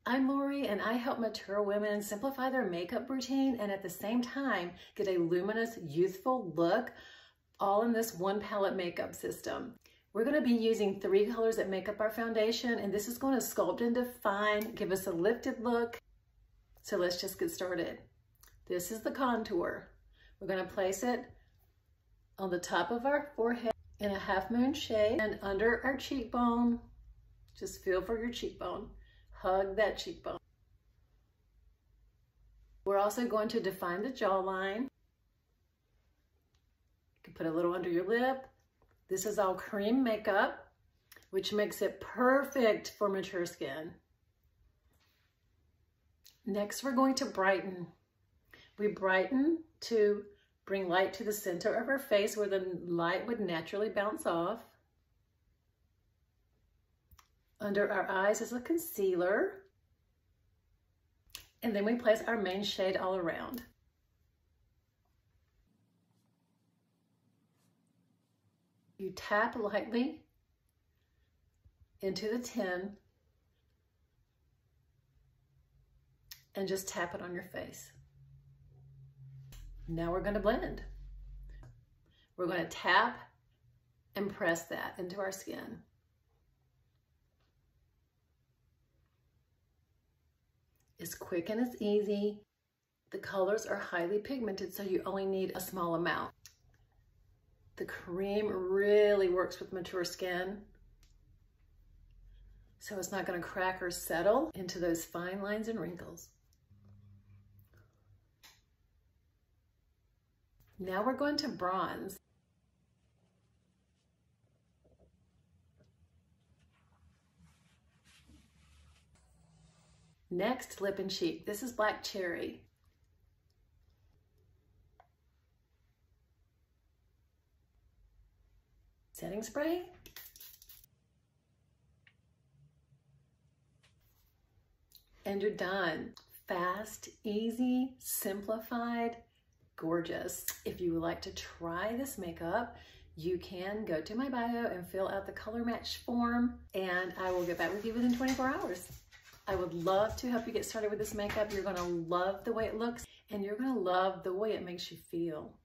I'm Lori, and I help mature women simplify their makeup routine and at the same time get a luminous, youthful look, all in this one palette makeup system. We're going to be using 3 colors that make up our foundation, and this is going to sculpt and define, give us a lifted look. So let's just get started. This is the contour. We're going to place it on the top of our forehead in a half moon shade and under our cheekbone. Just feel for your cheekbone. Hug that cheekbone. We're also going to define the jawline. You can put a little under your lip. This is all cream makeup, which makes it perfect for mature skin. Next, we're going to brighten. We brighten to bring light to the center of our face where the light would naturally bounce off. Under our eyes is a concealer. And then we place our main shade all around. You tap lightly into the tin and just tap it on your face. Now we're going to blend. We're going to tap and press that into our skin. It's quick and it's easy. The colors are highly pigmented, so you only need a small amount. The cream really works with mature skin, so it's not going to crack or settle into those fine lines and wrinkles. Now we're going to bronze. Next, lip and cheek. This is Black Cherry. Setting spray. And you're done. Fast, easy, simplified, gorgeous. If you would like to try this makeup, you can go to my bio and fill out the color match form, and I will get back with you within 24 hours. I would love to help you get started with this makeup. You're gonna love the way it looks, and you're gonna love the way it makes you feel.